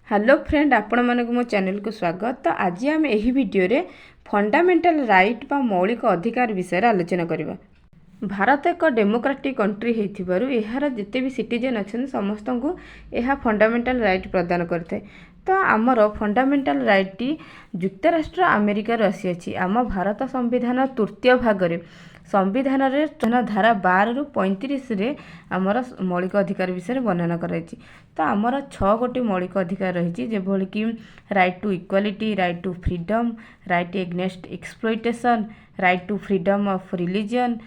Hello friend, आपण मानक मो चैनल को स्वागत। तो आज आम यही वीडियो रे फंडामेंटल राइट बा मौलिक अधिकार विषय रे आलोचना करिबा। भारत एक डेमोक्रेटिक कंट्री होइथिबारु एहार जेते भी सिटीजन अछन समस्त को यह फंडामेंटल राइट प्रदान करते। तो आमर फंडामेंटल राइट टी युक्तराष्ट्र अमेरिका आसी अछि। आम भारत संविधान तृतीय भाग रे संविधान रे धारा 12 रु 35 रे आमर मौलिक अधिकार विषय वर्णना कराइछि। तो आमर 6 गोटी मौलिक अधिकार रही जेभली कि right to equality, right to freedom, right against exploitation, right to freedom of religion,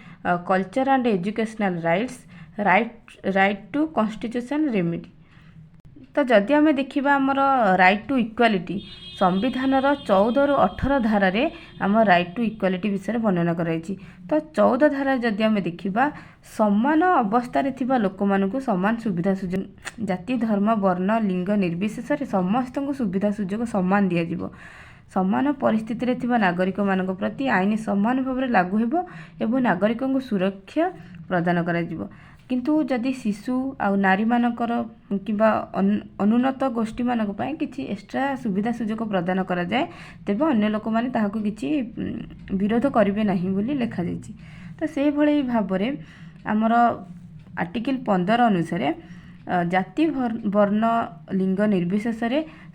culture and educational rights, right to constitution remedy. तो जदि आम देखा आमर राइट टू इक्वालिटी संविधान 14 रु 18 धारा रे आम राइट टू इक्वालिटी विषय वर्णना कराई। तो 14 धारा जदि आम देखा समान अवस्था थिबा लोक मानकु समान सुविधा सुजोग, जाति धर्म वर्ण लिंग निर्विशेष समस्त को सुविधा सुजोग समान दिया जिवो। समान परिस्थिति रे थिबा नागरिक मानक प्रति आईन समान भाव में लागू हेबो एवं नागरिक को सुरक्षा प्रदान करा जिवो। किंतु जदि शिशु आ नारी मानकर किंबा अनुन्नत गोष्ठी मानक पय किछि एक्स्ट्रा सुविधा सुजोग प्रदान करा जाए तेबे अन्य लोक माने ताहाको किछि विरोध करिवे नाही बोली लेखा जायछि। तो से भली भाव रे हमर आर्टिकल 15 अनुसार जाति वर्ण लिंग निर्विशेष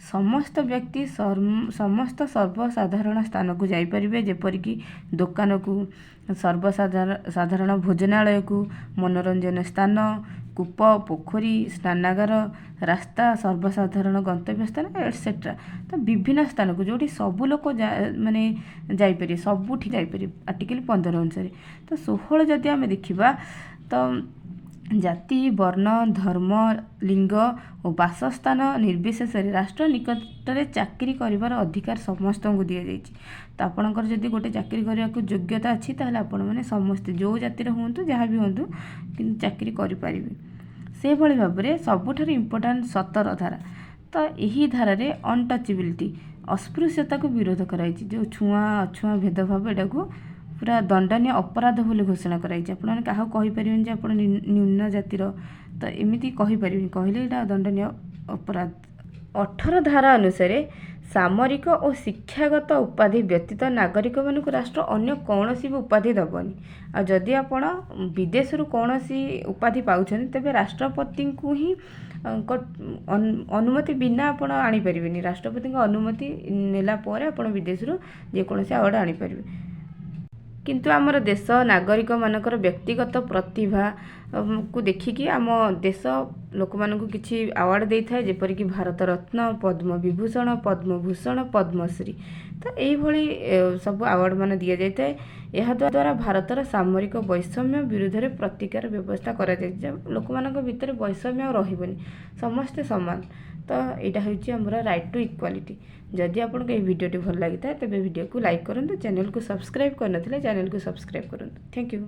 समस्त व्यक्ति समस्त सर्वसाधारण स्थान को जाइपारे, जेपरिक दुकान को, सर्वसाधारण भोजनालय को, मनोरंजन स्थान, कूप पोखरी स्नानागार रास्ता सर्वसाधारण गंतव्य स्थान एटसेट्रा। तो विभिन्न स्थान को जोटी सबू लोक माने जाइपारे सबुठी जाइपारे आर्टिकल 15 अनुसार। तो 16 जदि आम देखा तो जाति वर्ण धर्म लिंग और बासस्थान निर्विशेष राष्ट्र निकट में चाकरी करिवार अधिकार समस्त को दि जाइए। तो आपणकर जदि गोटे चाकरी करने को योग्यता अच्छी ताहले आपण माने समस्त जो जातिर हूँ जहाँ भी हूँ कि चाकरी करें। से भली भाव में सबुठार इम्पोर्टाट 17 धारा। तो यही धारा रे अनटचेबिलिटी अस्पृश्यता को विरोध कराई, जो छुआ अछुआ भेदभाव एटा को पूरा दंडनीय अपराध बोली घोषणा कराई। आपने क्या कहीपर आप निम्न जातिर, तो एमती कहीपर कहले यहाँ दंडनीय अपराध। 18 धारा अनुसार सामरिक और शिक्षागत उपाधि व्यतीत नागरिक मानक राष्ट्र अन्य कौन भी उपाधि दबनी। आदि आप विदेश कौन उपाधि पाँच तेज राष्ट्रपति को ही अनुमति बिना आप आनीपर, राष्ट्रपति अनुमति नेला आप विदेश जेकोसी अवार्ड आनीपर। किंतु आमर देश नागरिक मानकर व्यक्तिगत प्रतिभा को देखिकी आम देश लोक मानकु किछि अवार्ड दे थाए, जेपरिक भारत रत्न, पद्म विभूषण, पद्मभूषण, पद्मश्री। तो यही सब अवार्ड मान दि जाए। यह द्वारा भारतर सामरिक वैषम्य विरुद्ध रे प्रतिकार व्यवस्था करा जाय। लोक मानक भितर वैषम्य रहिबनी, समस्ते समान। तो यहाँ हूँ आमर राइट टू इक्वालिटी। जदि आपको ये वीडियो भल लगी था तेज वीडियो को लाइक करूँ, चैनल को सब्सक्राइब करनथिले चैनल को सब्सक्राइब करूँ। Thank you.